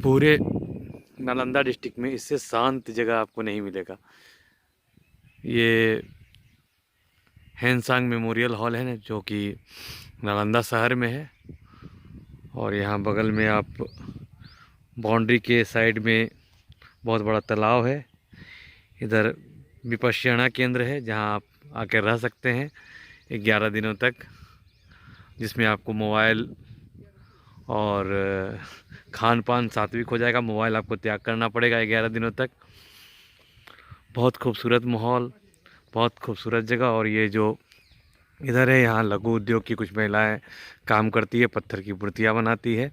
पूरे नालंदा डिस्ट्रिक्ट में इससे शांत जगह आपको नहीं मिलेगा। ये हैंसांग मेमोरियल हॉल है ना, जो कि नालंदा शहर में है। और यहाँ बगल में आप बाउंड्री के साइड में बहुत बड़ा तालाब है। इधर विपश्यना केंद्र है जहाँ आप आकर रह सकते हैं 11 दिनों तक, जिसमें आपको मोबाइल और खान पान सात्विक हो जाएगा। मोबाइल आपको त्याग करना पड़ेगा 11 दिनों तक। बहुत खूबसूरत माहौल, बहुत खूबसूरत जगह। और ये जो इधर है, यहाँ लघु उद्योग की कुछ महिलाएं काम करती है, पत्थर की मूर्तियाँ बनाती है।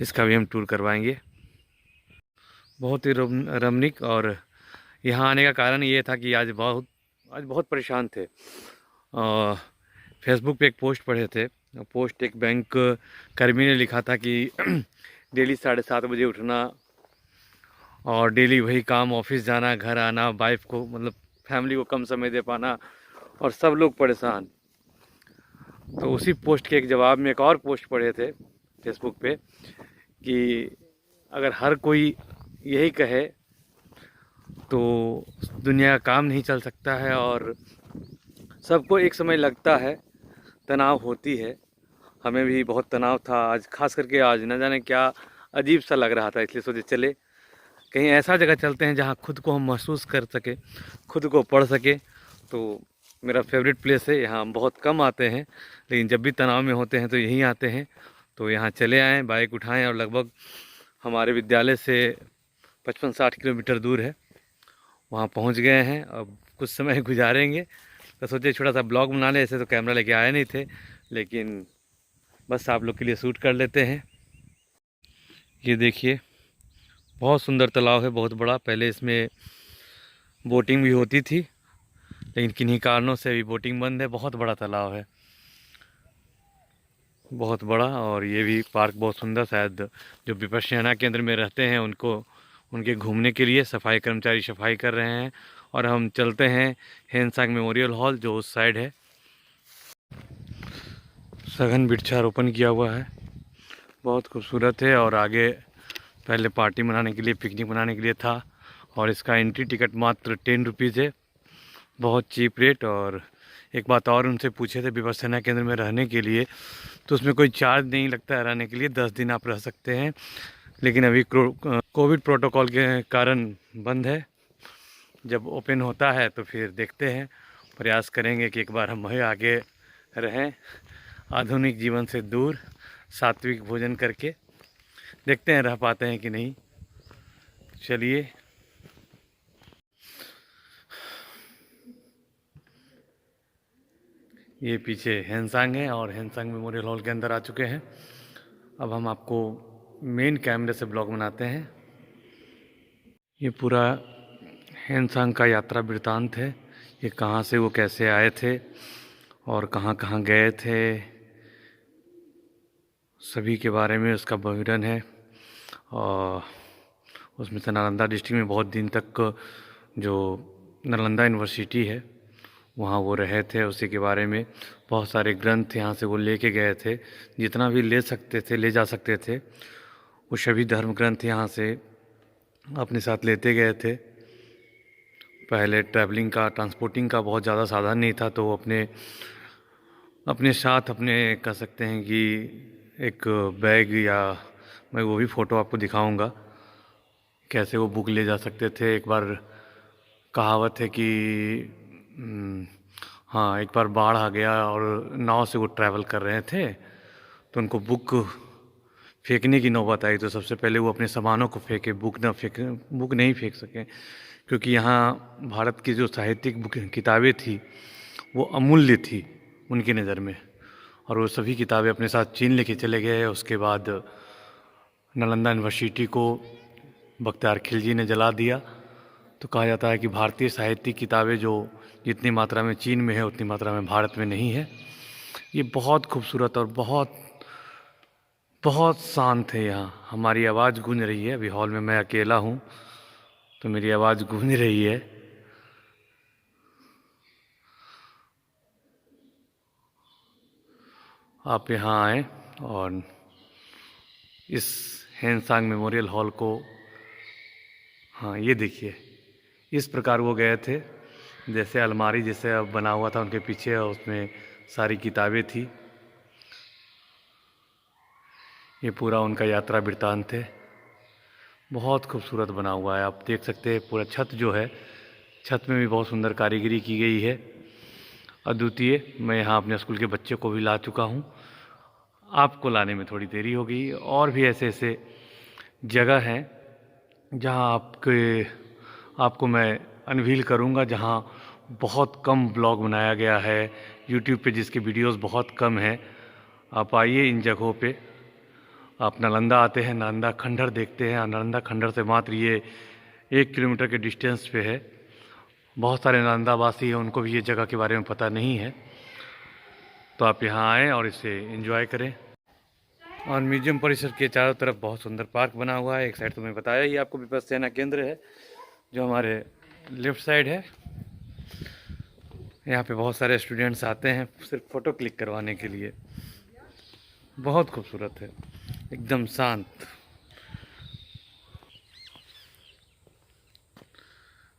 इसका भी हम टूर करवाएंगे। बहुत ही रमणीक। और यहाँ आने का कारण ये था कि आज बहुत परेशान थे। फेसबुक पे एक पोस्ट पढ़े थे। पोस्ट एक बैंक कर्मी ने लिखा था कि डेली 7:30 बजे उठना और डेली वही काम, ऑफिस जाना, घर आना, वाइफ को मतलब फैमिली को कम समय दे पाना, और सब लोग परेशान। तो उसी पोस्ट के एक जवाब में एक और पोस्ट पढ़े थे फेसबुक पे कि अगर हर कोई यही कहे तो दुनिया का काम नहीं चल सकता है। और सबको एक समय लगता है, तनाव होती है। हमें भी बहुत तनाव था आज, खास करके आज न जाने क्या अजीब सा लग रहा था, इसलिए सोचे चले कहीं ऐसा जगह चलते हैं जहाँ खुद को हम महसूस कर सके, खुद को पढ़ सके। तो मेरा फेवरेट प्लेस है, यहाँ हम बहुत कम आते हैं, लेकिन जब भी तनाव में होते हैं तो यहीं आते हैं। तो यहाँ चले आएँ, बाइक उठाएं, और लगभग हमारे विद्यालय से 55-60 किलोमीटर दूर है। वहाँ पहुँच गए हैं, अब कुछ समय गुजारेंगे। तो सोचे छोटा सा ब्लॉग बना ले। ऐसे तो कैमरा लेके आए नहीं थे, लेकिन बस आप लोग के लिए शूट कर लेते हैं। ये देखिए, बहुत सुंदर तालाब है, बहुत बड़ा। पहले इसमें बोटिंग भी होती थी, लेकिन किन्हीं कारणों से अभी बोटिंग बंद है। बहुत बड़ा तालाब है, बहुत बड़ा। और ये भी पार्क बहुत सुंदर, शायद जो विपश्यना केंद्र में रहते हैं उनको, उनके घूमने के लिए सफाई कर्मचारी सफाई कर रहे हैं। और हम चलते हैं हैंसांग मेमोरियल हॉल, जो उस साइड है। सघन वृक्षारोपण किया हुआ है, बहुत खूबसूरत है। और आगे पहले पार्टी मनाने के लिए, पिकनिक मनाने के लिए था। और इसका एंट्री टिकट मात्र 10 रुपीज़ है, बहुत चीप रेट। और एक बात और उनसे पूछे थे विपश्यना केंद्र में रहने के लिए, तो उसमें कोई चार्ज नहीं लगता है रहने के लिए। 10 दिन आप रह सकते हैं, लेकिन अभी कोविड प्रोटोकॉल के कारण बंद है। जब ओपन होता है तो फिर देखते हैं, प्रयास करेंगे कि एक बार हम वहीं आगे रहें, आधुनिक जीवन से दूर, सात्विक भोजन करके। देखते हैं रह पाते हैं कि नहीं। चलिए। ये पीछे हैंसांग है, और हैंसांग मेमोरियल हॉल के अंदर आ चुके हैं। अब हम आपको मेन कैमरे से ब्लॉग बनाते हैं। ये पूरा हैंसांग का यात्रा वृतांत है। ये कहाँ से वो कैसे आए थे और कहाँ कहाँ गए थे, सभी के बारे में उसका विवरण है। और उसमें से नालंदा डिस्ट्रिक्ट में बहुत दिन तक जो नालंदा यूनिवर्सिटी है वहाँ वो रहे थे, उसी के बारे में बहुत सारे ग्रंथ यहाँ से वो लेके गए थे। जितना भी ले सकते थे, ले जा सकते थे, वो सभी धर्म ग्रंथ यहाँ से अपने साथ लेते गए थे। पहले ट्रैवलिंग का, ट्रांसपोर्टिंग का बहुत ज़्यादा साधन नहीं था, तो वो अपने अपने साथ, अपने कह सकते हैं कि एक बैग, या मैं वो भी फ़ोटो आपको दिखाऊंगा कैसे वो बुक ले जा सकते थे। एक बार कहावत है कि हाँ, एक बार बाढ़ आ गया और नाव से वो ट्रैवल कर रहे थे, तो उनको बुक फेंकने की नौबत आई। तो सबसे पहले वो अपने सामानों को फेंके, बुक नहीं फेंक सके, क्योंकि यहाँ भारत की जो साहित्यिक बुक किताबें थी वो अमूल्य थी उनकी नज़र में। और वो सभी किताबें अपने साथ चीन लेके चले गए। उसके बाद नालंदा यूनिवर्सिटी को बख्तियार खिलजी ने जला दिया। तो कहा जाता है कि भारतीय साहित्यिक किताबें जो जितनी मात्रा में चीन में है उतनी मात्रा में भारत में नहीं है। ये बहुत खूबसूरत और बहुत बहुत शांत है यहाँ। हमारी आवाज़ गूंज रही है, अभी हॉल में मैं अकेला हूँ तो मेरी आवाज़ गूंज रही है। आप यहाँ आएँ और इस हेनसांग मेमोरियल हॉल को। हाँ ये देखिए, इस प्रकार वो गए थे, जैसे अलमारी जैसे अब बना हुआ था उनके पीछे, और उसमें सारी किताबें थी। ये पूरा उनका यात्रा वृत्तांत है। बहुत खूबसूरत बना हुआ है, आप देख सकते हैं। पूरा छत जो है, छत में भी बहुत सुंदर कारीगरी की गई है, अद्वितीय। मैं यहाँ अपने स्कूल के बच्चे को भी ला चुका हूँ, आपको लाने में थोड़ी देरी होगी। और भी ऐसे ऐसे जगह हैं जहाँ आपको मैं अनवील करूँगा, जहाँ बहुत कम ब्लॉग बनाया गया है यूट्यूब पे, जिसके वीडियोस बहुत कम हैं। आप आइए इन जगहों पे। आप नालंदा आते हैं, नालंदा खंडहर देखते हैं। नालंदा खंडहर से मात्र ये 1 किलोमीटर के डिस्टेंस पे है। बहुत सारे नालंदा वासी हैं, उनको भी ये जगह के बारे में पता नहीं है, तो आप यहाँ आएँ और इसे एंजॉय करें। और म्यूजियम परिसर के चारों तरफ बहुत सुंदर पार्क बना हुआ है। एक साइड तो मैं बताया ही आपको, विपस्यना केंद्र है जो हमारे लेफ्ट साइड है। यहाँ पे बहुत सारे स्टूडेंट्स आते हैं सिर्फ फ़ोटो क्लिक करवाने के लिए। बहुत खूबसूरत है, एकदम शांत।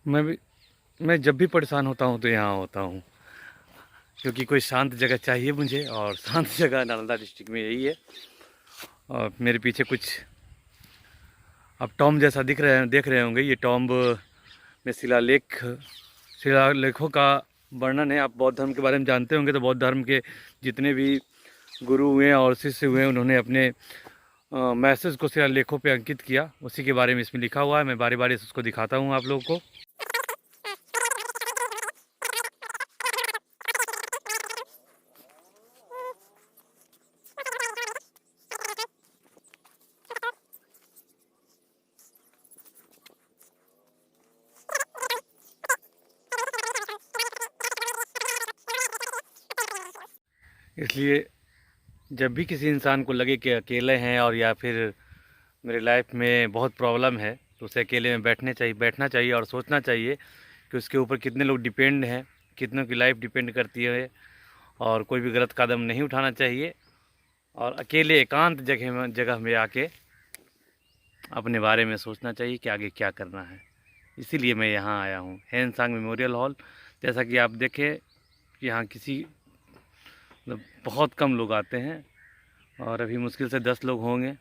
मैं जब भी परेशान होता हूँ तो यहाँ होता हूँ, क्योंकि कोई शांत जगह चाहिए मुझे, और शांत जगह नालंदा डिस्ट्रिक्ट में यही है। और मेरे पीछे कुछ अब टॉम्ब जैसा देख रहे होंगे। ये टॉम्ब में शिलालेखों का वर्णन है। आप बौद्ध धर्म के बारे में जानते होंगे, तो बौद्ध धर्म के जितने भी गुरु हुए और शिष्य हुए, उन्होंने अपने मैसेज को शिलालेखों पे अंकित किया। उसी के बारे में इसमें लिखा हुआ है। मैं बारी बारी से उसको दिखाता हूँ आप लोगों को। इसलिए जब भी किसी इंसान को लगे कि अकेले हैं, और या फिर मेरी लाइफ में बहुत प्रॉब्लम है, तो उसे अकेले में बैठना चाहिए और सोचना चाहिए कि उसके ऊपर कितने लोग डिपेंड हैं, कितनों की लाइफ डिपेंड करती है। और कोई भी गलत कदम नहीं उठाना चाहिए, और अकेले एकांत जगह में आके अपने बारे में सोचना चाहिए कि आगे क्या करना है। इसीलिए मैं यहाँ आया हूँ, हेनसांग मेमोरियल हॉल। जैसा कि आप देखें, यहाँ मतलब बहुत कम लोग आते हैं, और अभी मुश्किल से 10 लोग होंगे।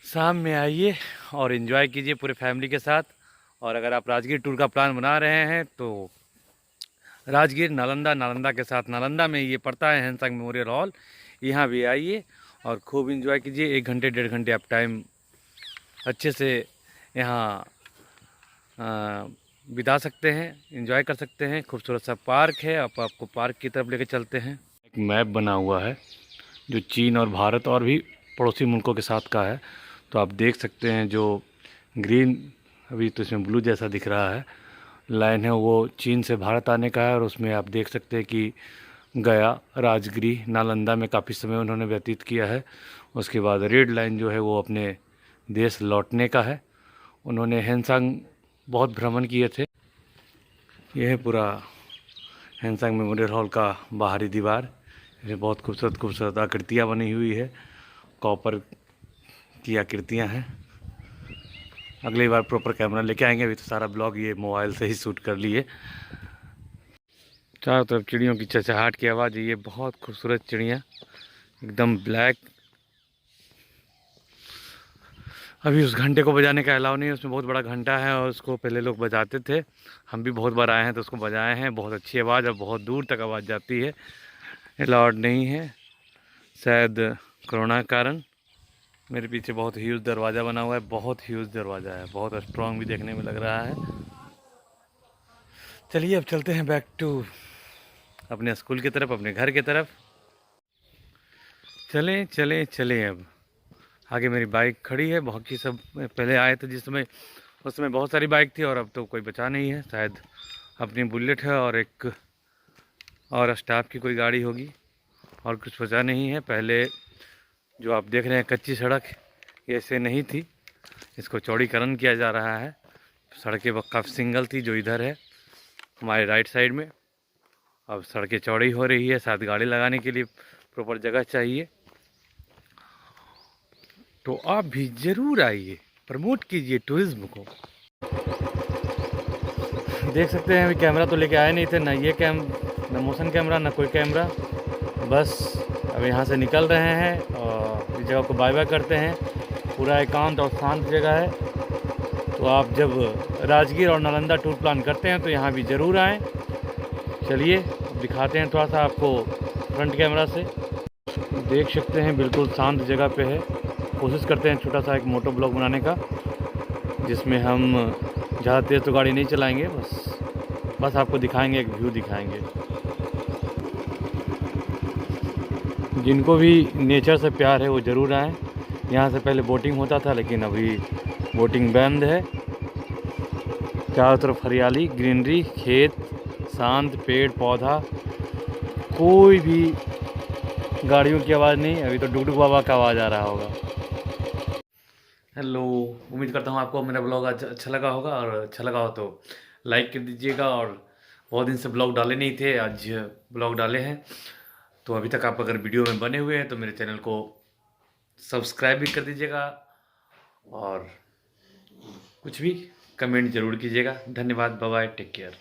शाम में आइए और इन्जॉय कीजिए पूरे फैमिली के साथ। और अगर आप राजगीर टूर का प्लान बना रहे हैं, तो राजगीर नालंदा के साथ नालंदा में ये पड़ता है हेनसांग मेमोरियल हॉल। यहाँ भी आइए और खूब इन्जॉय कीजिए। 1 घंटे 1.5 घंटे आप टाइम अच्छे से यहाँ बिता सकते हैं, एंजॉय कर सकते हैं। खूबसूरत सा पार्क है, आपको पार्क की तरफ लेके चलते हैं। एक मैप बना हुआ है जो चीन और भारत और भी पड़ोसी मुल्कों के साथ का है। तो आप देख सकते हैं, जो ग्रीन अभी तो इसमें ब्लू जैसा दिख रहा है लाइन है, वो चीन से भारत आने का है। और उसमें आप देख सकते हैं कि गया, राजगिरी, नालंदा में काफ़ी समय उन्होंने व्यतीत किया है। उसके बाद रेड लाइन जो है वो अपने देश लौटने का है। उन्होंने हेनसांग बहुत भ्रमण किए थे। यह है पूरा हेनसांग मेमोरियल हॉल का बाहरी दीवार। इसमें बहुत खूबसूरत खूबसूरत आकृतियाँ बनी हुई है, कॉपर की आकृतियाँ हैं। अगली बार प्रॉपर कैमरा लेके आएंगे, अभी तो सारा ब्लॉग ये मोबाइल से ही शूट कर लिए। चारों तरफ चिड़ियों की चहचहाट की आवाज़। ये बहुत खूबसूरत चिड़िया, एकदम ब्लैक। अभी उस घंटे को बजाने का अलाउ नहीं है, उसमें बहुत बड़ा घंटा है और उसको पहले लोग बजाते थे। हम भी बहुत बार आए हैं तो उसको बजाए हैं। बहुत अच्छी आवाज़ और बहुत दूर तक आवाज़ जाती है। अलाउड नहीं है, शायद कोरोना के कारण। मेरे पीछे बहुत ह्यूज दरवाज़ा बना हुआ है, बहुत ह्यूज दरवाज़ा है, बहुत स्ट्रॉन्ग भी देखने में लग रहा है। चलिए अब चलते हैं बैक टू अपने स्कूल की तरफ, अपने घर की तरफ। चलें चलें चलें। अब आगे मेरी बाइक खड़ी है। बहुत ही सब पहले आए थे जिस समय, उस समय बहुत सारी बाइक थी, और अब तो कोई बचा नहीं है। शायद अपनी बुलेट है और एक और स्टाफ की कोई गाड़ी होगी, और कुछ बचा नहीं है। पहले जो आप देख रहे हैं कच्ची सड़क, ऐसे नहीं थी, इसको चौड़ीकरण किया जा रहा है। सड़कें काफ़ी सिंगल थी जो इधर है हमारे राइट साइड में, अब सड़कें चौड़ी हो रही है। साथ गाड़ी लगाने के लिए प्रॉपर जगह चाहिए। तो आप भी ज़रूर आइए, प्रमोट कीजिए टूरिज़्म को। देख सकते हैं अभी कैमरा तो लेके आए नहीं थे, ना ये ना मोशन कैमरा ना कोई कैमरा। बस अब यहाँ से निकल रहे हैं और इस जगह को बाय बाय करते हैं। पूरा एकांत और शांत जगह है, तो आप जब राजगीर और नालंदा टूर प्लान करते हैं तो यहाँ भी ज़रूर आएँ। चलिए अब दिखाते हैं थोड़ा सा आपको फ्रंट कैमरा से। देख सकते हैं बिल्कुल शांत जगह पे है। कोशिश करते हैं छोटा सा एक मोटो ब्लॉग बनाने का, जिसमें हम ज़्यादा तेज़ तो गाड़ी नहीं चलाएंगे, बस आपको दिखाएंगे, एक व्यू दिखाएंगे। जिनको भी नेचर से प्यार है वो ज़रूर आएँ। यहाँ से पहले बोटिंग होता था, लेकिन अभी बोटिंग बंद है। चारों तरफ हरियाली, ग्रीनरी, खेत, शांत पेड़ पौधा, कोई भी गाड़ियों की आवाज़ नहीं। अभी तो डुगडुग बाबा का आवाज़ आ रहा होगा। हेलो, उम्मीद करता हूँ आपको मेरा ब्लॉग आज अच्छा लगा होगा, और अच्छा लगा हो तो लाइक कर दीजिएगा। और बहुत दिन से ब्लॉग डाले नहीं थे, आज ब्लॉग डाले हैं। तो अभी तक आप अगर वीडियो में बने हुए हैं तो मेरे चैनल को सब्सक्राइब भी कर दीजिएगा, और कुछ भी कमेंट ज़रूर कीजिएगा। धन्यवाद, बाय बाय, टेक केयर।